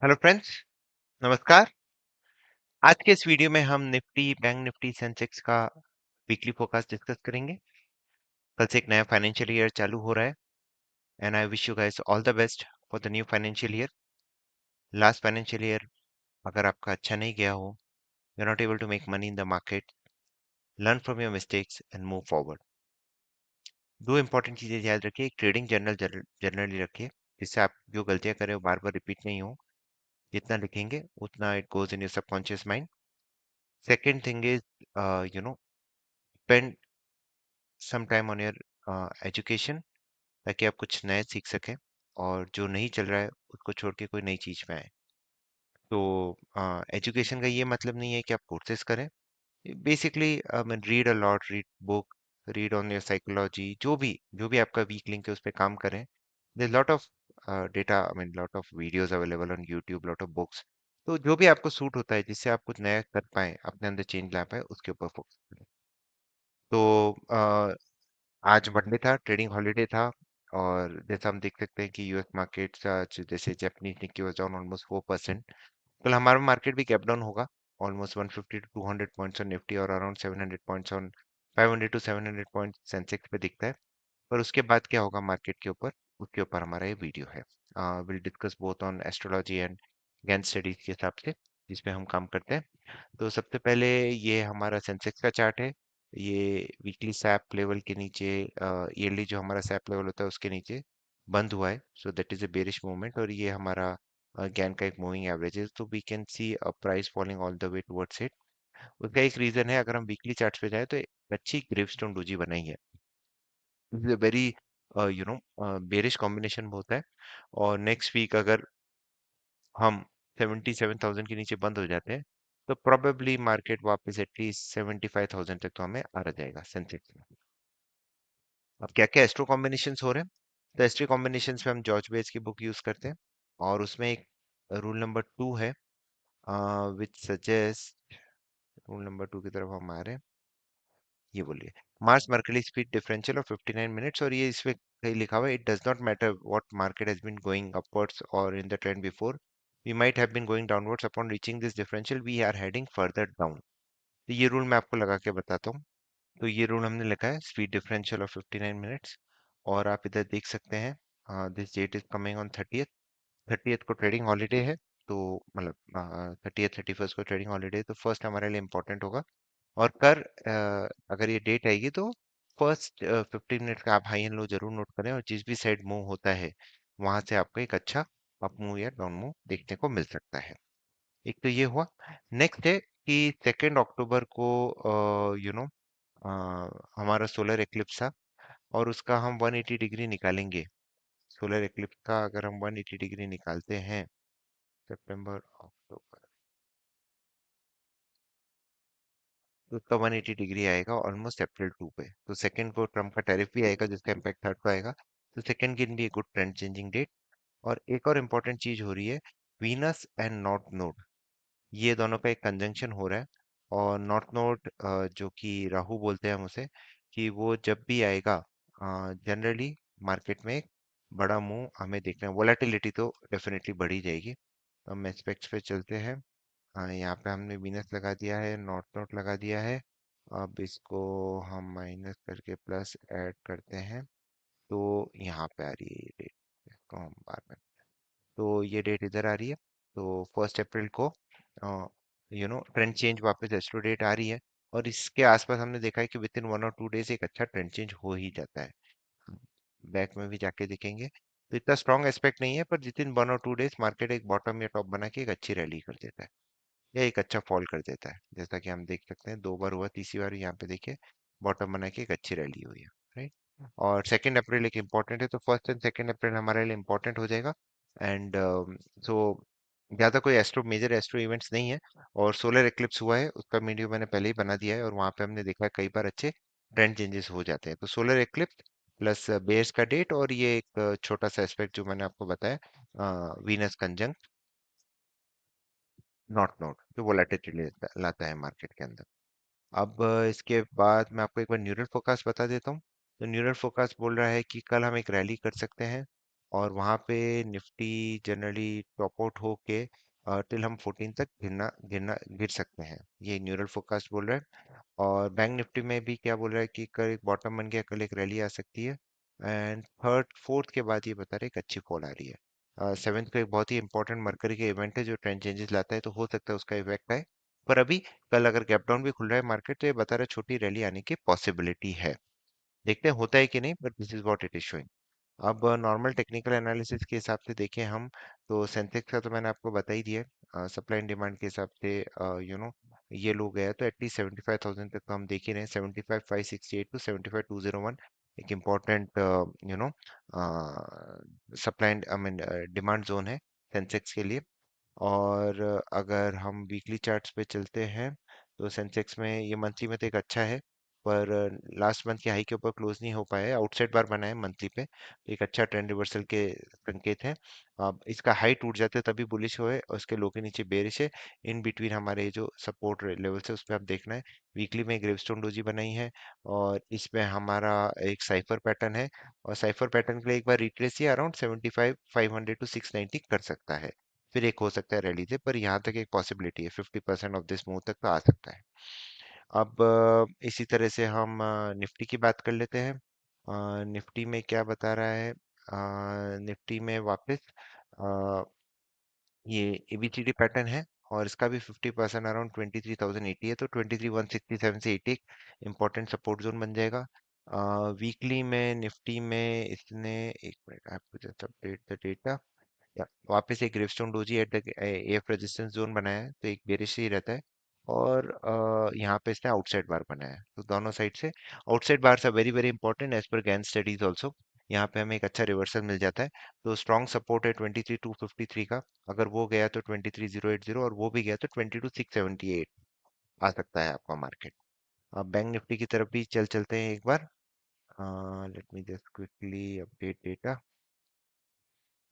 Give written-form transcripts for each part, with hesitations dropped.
Hello friends, नमस्कार। आज के इस वीडियो में हम निफ्टी, बैंक निफ्टी, सेंसेक्स का वीकली फोrecast डिस्कस करेंगे। कल से एक नया फाइनेंशियल ईयर चालू हो रहा है and I wish you guys all the best for the new financial year. Last financial year अगर आपका अच्छा नहीं गया हो, you are not able to make money in the market, learn from your mistakes and move forward. दो important चीजें याद रखिए। एक ट्रेडिंग जर्नली रखिए, जिससे आप जो गलतियां करें वो बार बार रिपीट नहीं हो। जितना लिखेंगे उतना it goes in your subconscious mind. Second thing is you know spend some time on your education, ताकि आप कुछ नए सीख सकें और जो नहीं चल रहा है उसको छोड़ के कोई नई चीज में आए। तो एजुकेशन का ये मतलब नहीं है कि आप कोर्सेज करें। Basically mean read a lot, read book, read on your psychology, जो भी आपका वीक लिंक है उस पर काम करें। There lot of data, I mean lot of videos available on YouTube, lot of books. तो जो भी आपको सूट होता है, जिससे आप कुछ नया कर पाए, अपने अंदर चेंज ला पाए, उसके ऊपर फोकस करें। तो आज मंडे था, ट्रेडिंग हॉलीडे था। और जैसा हम देख सकते हैं कि यूएस मार्केट्स आज, जैसे Japanese Nikkei was down almost 4%। कल हमारा मार्केट भी गैप डाउन होगा, almost 150 to 200 points on Nifty और around 700 points on 500 to 700 points Sensex पे दिखता है। पर उसके बाद क्या होगा मार्केट के ऊपर, उसके ऊपर हमारा ये वीडियो है। Will discuss both on astrology and Gann studies के हिसाब से, जिसपे हम काम करते हैं। तो सबसे पहले ये हमारा सेंसेक्स का चार्ट है। ये वीकली सैप लेवल के नीचे, ईयरली जो हमारा सैप लेवल होता है उसके नीचे बंद हुआ है। So that is a bearish movement. और ये हमारा गैन का एक मूविंग एवरेज है। तो we can see a price falling all the way towards it. उसका एक रीजन है, अगर हम वीकली चार्ट पे जाए तो एक अच्छी ग्रेवस्टोन डोजी बनाई है। This is a very bearish combination होता है। और नेक्स्ट वीक अगर हम 77,000 के नीचे बंद हो जाते हैं, तो प्रोबेबली मार्केट वापस एटलीस्ट 75,000 तक तो हमें आ जाएगा सेंसेक्स में। अब क्या क्या एस्ट्रो कॉम्बिनेशंस हो रहे हैं? तो एस्ट्रो कॉम्बिनेशंस में हम जॉर्ज बेज की बुक यूज करते हैं। और उसमें एक रूल नंबर 2 है, विच सजेस्ट, रूल नंबर 2 की तरफ हम आ रहे हैं। ये बोलिए, Mars Mercury speed differential of 59 minutes. और ये इसमें कहीं लिखा हुआ है, it does not matter what market has been going upwards और in the trend before, we might have been going downwards, upon reaching this differential we are heading further down. तो ये रूल मैं आपको लगा के बताता हूँ। तो ये रूल हमने लिखा है, स्पीड डिफरेंशियल ऑफ 59 मिनट्स। और आप इधर देख सकते हैं, this date is coming on 30th। 30th को ट्रेडिंग हॉलीडे है। तो मतलब 30th 31st को ट्रेडिंग हॉलीडे है, तो फर्स्ट हमारे लिए इंपॉर्टेंट होगा। और अगर ये डेट आएगी तो फर्स्ट 15 मिनट का आप हाई एंड लो जरूर नोट करें, और जिस भी साइड मूव होता है वहां से आपको एक अच्छा अप मूव या डाउन मूव देखने को मिल सकता है। एक तो ये हुआ। नेक्स्ट है कि 2 अक्टूबर को हमारा सोलर एक्लिप्स था, और उसका हम 180 डिग्री निकालेंगे। सोलर एक्लिप्स का अगर हम 180 डिग्री निकालते हैं, सितंबर अक्टूबर, तो उसका 180 डिग्री आएगा ऑलमोस्ट अप्रैल 2 पे। तो सेकंड को ट्रम्प का टैरिफ भी आएगा, जिसका इम्पैक्ट थर्ड को आएगा। तो second can be a good trend changing date. और एक और इम्पोर्टेंट चीज हो रही है, वीनस एंड नॉर्थ नोड, ये दोनों का एक कंजंक्शन हो रहा है। और नॉर्थ नोड, जो कि राहु बोलते हैं हम उसे, कि वो जब भी आएगा जनरली मार्केट में एक बड़ा मूव हमें देखना है। वोलेटिलिटी तो डेफिनेटली बढ़ी जाएगी। तो हम एस्पेक्ट्स पे चलते हैं। यहाँ पे हमने वीनस लगा दिया है, नॉर्थ नोड लगा दिया है। अब इसको हम माइनस करके प्लस ऐड करते हैं, तो यहाँ पे आ रही है ये डेट। इसको हम बार में, तो ये डेट इधर आ रही है। तो 1 अप्रैल को ट्रेंड चेंज वापस एस्ट्रो डेट आ रही है। और इसके आसपास हमने देखा है कि विद इन 1 और 2 डेज एक अच्छा ट्रेंड चेंज हो ही जाता है। बैक में भी जाके देखेंगे तो इतना स्ट्रॉन्ग एस्पेक्ट नहीं है, पर विद इन 1 और 2 डेज मार्केट एक बॉटम या टॉप बना के एक अच्छी रैली कर देता है, या एक अच्छा फॉल कर देता है। जैसा कि हम देख सकते हैं 2 बार हुआ, तीसरी बार यहाँ पे देखिए बॉटम बना के एक अच्छी रैली हुई है। राइट। और 2 अप्रैल एक इम्पॉर्टेंट है, तो फर्स्ट एंड 2 अप्रैल हमारे लिए इम्पोर्टेंट हो जाएगा। एंड सो ज़्यादा कोई एस्ट्रो मेजर एस्ट्रो इवेंट्स नहीं है। और सोलर एक्लिप्स हुआ है, उसका वीडियो मैंने पहले ही बना दिया है, और वहाँ पे हमने देखा है कई बार अच्छे ट्रेंड चेंजेस हो जाते हैं। तो सोलर एक्लिप्स प्लस बेयर्स का डेट, और ये एक छोटा सा एस्पेक्ट जो मैंने आपको बताया, वीनस कंजंक्ट नॉट नोट, जो वोलेटिलिटी लाता है मार्केट के अंदर। अब इसके बाद मैं आपको एक बार न्यूरल फोरकास्ट बता देता हूँ। तो न्यूरल फोरकास्ट बोल रहा है कि कल हम एक रैली कर सकते हैं, और वहाँ पे निफ्टी जनरली टॉप आउट होके टिल हम 14 तक गिरना गिरना गिर सकते हैं, ये न्यूरल फोरकास्ट बोल रहा है। और बैंक निफ्टी में भी क्या बोल रहा है कि कल एक बॉटम बन गया, कल एक रैली आ सकती है। एंड थर्ड फोर्थ के बाद ये बता रहे हैं एक अच्छी कॉल आ रही है। सेवेंथ का एक बहुत ही इंपॉर्टेंट मरकरी का इवेंट है जो ट्रेंड चेंजेस लाता है, तो हो सकता है उसका इफेक्ट आए। पर अभी कल अगर गैप डाउन भी खुल रहा है मार्केट, तो ये बता रहा है छोटी रैली आने की पॉसिबिलिटी है। देखते हैं होता है कि नहीं, but this is what it is showing. अब नॉर्मल टेक्निकल एनालिसिस के हिसाब से देखें हम, तो सेंसेक्स का तो मैंने आपको बता ही दिया, सप्लाई एंड डिमांड के हिसाब से ये लो गया तो एटलीस्ट 75,000 तक तो हम देख ही रहे हैं। 75,568 टू 75,201 एक important supply and I mean demand zone है सेंसेक्स के लिए। और अगर हम वीकली चार्ट्स पे चलते हैं, तो सेंसेक्स में ये मंथली में तो एक अच्छा है, पर लास्ट मंथ की हाई के ऊपर क्लोज नहीं हो पाया है, आउटसाइड बार बना है मंथली पे, तो एक अच्छा ट्रेंड रिवर्सल के संकेत हैं। अब इसका हाई टूट जाता है तभी बुलिश होए, और उसके लो के नीचे बेरिश है। इन बिटवीन हमारे ये जो सपोर्ट लेवल्स है उस पर आप देखना है। वीकली में ग्रेवस्टोन डोजी बनाई है, और इसमें हमारा एक साइफर पैटर्न है, और साइफर पैटर्न के लिए एक बार रिट्रेस ही अराउंड 75,500 टू 690 कर सकता है। फिर एक हो सकता है रैली से, पर यहाँ तक एक पॉसिबिलिटी है 50% ऑफ दिस मूव तक तो आ सकता है। अब इसी तरह से हम निफ्टी की बात कर लेते हैं। निफ्टी में क्या बता रहा है, निफ्टी में वापस अ, ये एबीसीडी पैटर्न है, और इसका भी 50% अराउंड 23,080 है, तो 23,167 से 80 इंपॉर्टेंट सपोर्ट जोन बन जाएगा। वीकली में निफ्टी में इसने, एक minute I have to just update the data, या वापस एक gravestone doji at the F resistance zone बनाया है, तो एक बेरिश ही रहता है। और यहाँ पे इसने आउटसाइड बार बनाया है, तो दोनों साइड से outside bar are very very important as per Gann studies also. यहाँ पे हमें एक अच्छा रिवर्सल मिल जाता है। तो स्ट्रॉन्ग सपोर्ट है 23,253 का, अगर वो गया तो 23,080, और वो भी गया तो 22,678 आ सकता है आपका मार्केट। अब बैंक निफ्टी की तरफ भी चलते हैं एक बार। Let me just quickly update data.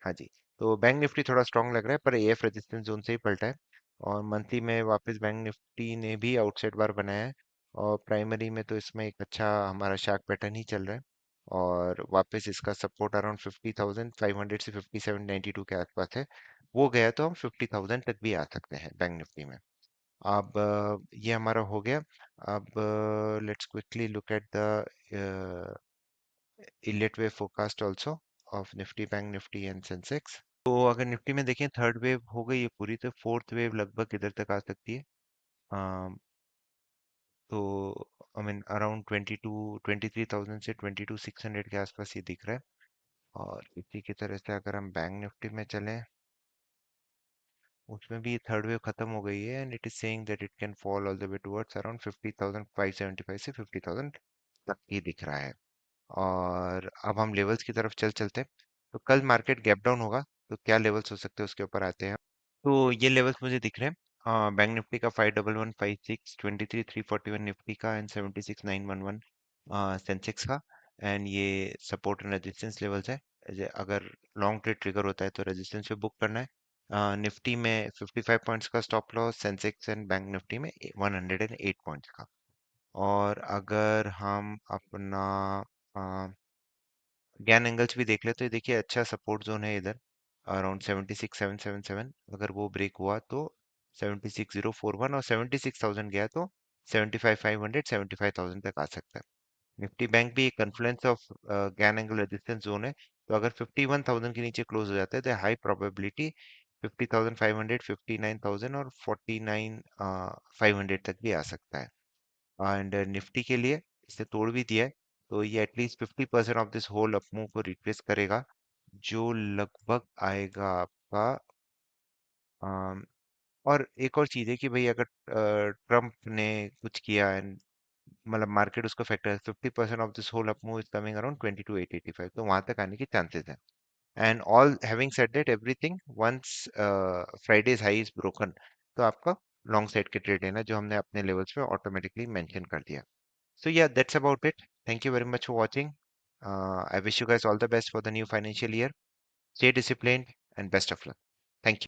हाँ जी, तो बैंक निफ्टी थोड़ा स्ट्रांग लग रहा है, पर एएफ रेजिस्टेंस जोन से ही पलटा है। और मंथली में वापस बैंक निफ्टी ने भी आउटसाइड बार बनाया है, और प्राइमरी में तो इसमें एक अच्छा हमारा शार्प पैटर्न ही चल रहा है। और वापस इसका सपोर्ट अराउंड 50,500 से 5792 के आसपास है, वो गया तो हम 50,000 तक भी आ सकते हैं बैंक निफ्टी में। अब ये हमारा हो गया। अब let's quickly look at the Elliott wave forecast also of Nifty, bank Nifty and Sensex. तो अगर निफ्टी में देखें थर्ड वेव हो गई है पूरी, तो फोर्थ वेव लगभग इधर तक आ सकती है। अम, तो आई मीन अराउंड 23,000 से 22,600 के आसपास ये दिख रहा है। और इसी की तरह से अगर हम बैंक निफ्टी में चलें, उसमें भी थर्ड वेव खत्म हो गई है, and it is saying that it can fall all the way towards around 50,575 से 50,000 तक ही दिख रहा है। और अब हम लेवल्स की तरफ चलते हैं। तो कल मार्केट गैप डाउन होगा, तो क्या लेवल्स हो सकते हैं उसके ऊपर आते हैं। तो ये लेवल्स मुझे दिख रहे हैं, बैंक निफ्टी का 51156, 23,341 निफ्टी का, एंड 76,911 सेंसेक्स का। एंड ये सपोर्ट एंड रेजिस्टेंस लेवल्स है। अगर लॉन्ग ट्रेड ट्रिगर होता है तो रेजिस्टेंस पे बुक करना है। निफ्टी में 55 पॉइंट्स का stop loss, Sensex and bank Nifty में 108 पॉइंट्स का। और अगर हम अपना गैन एंगल्स भी देख ले, तो ये देखिए अच्छा सपोर्ट जोन है इधर, अराउंड 76,777। अगर वो ब्रेक हुआ तो 76,041, और 76,000 गया तो 75,500 75,000 तक आ सकता है। निफ्टी बैंक भी एक confluence of Gann angle resistance zone है, तो अगर 51,000 के नीचे क्लोज हो जाता है तो हाई प्रोबेबिलिटी 50,500 59,000 और 49,500 तक भी आ सकता है। एंड निफ्टी के लिए इसने तोड़ भी दिया है, तो ये at least 50% of this whole up move को रिप्लेस करेगा, जो लगभग आएगा आपका। अम, और एक और चीज़ है कि भाई अगर ट्रम्प ने कुछ किया एंड मतलब मार्केट उसको फैक्टर है, 50% of this whole up move is coming around 22,885, तो वहां तक आने के चांसेस हैं। And all having said that everything once Friday's high is broken, तो आपका लॉन्ग साइड के ट्रेड लेना जो हमने अपने लेवल्स पे ऑटोमेटिकली मेंशन कर दिया। So yeah, that's about it. Thank you very much for watching. I wish you guys all the best for the new financial year. Stay disciplined and best of luck.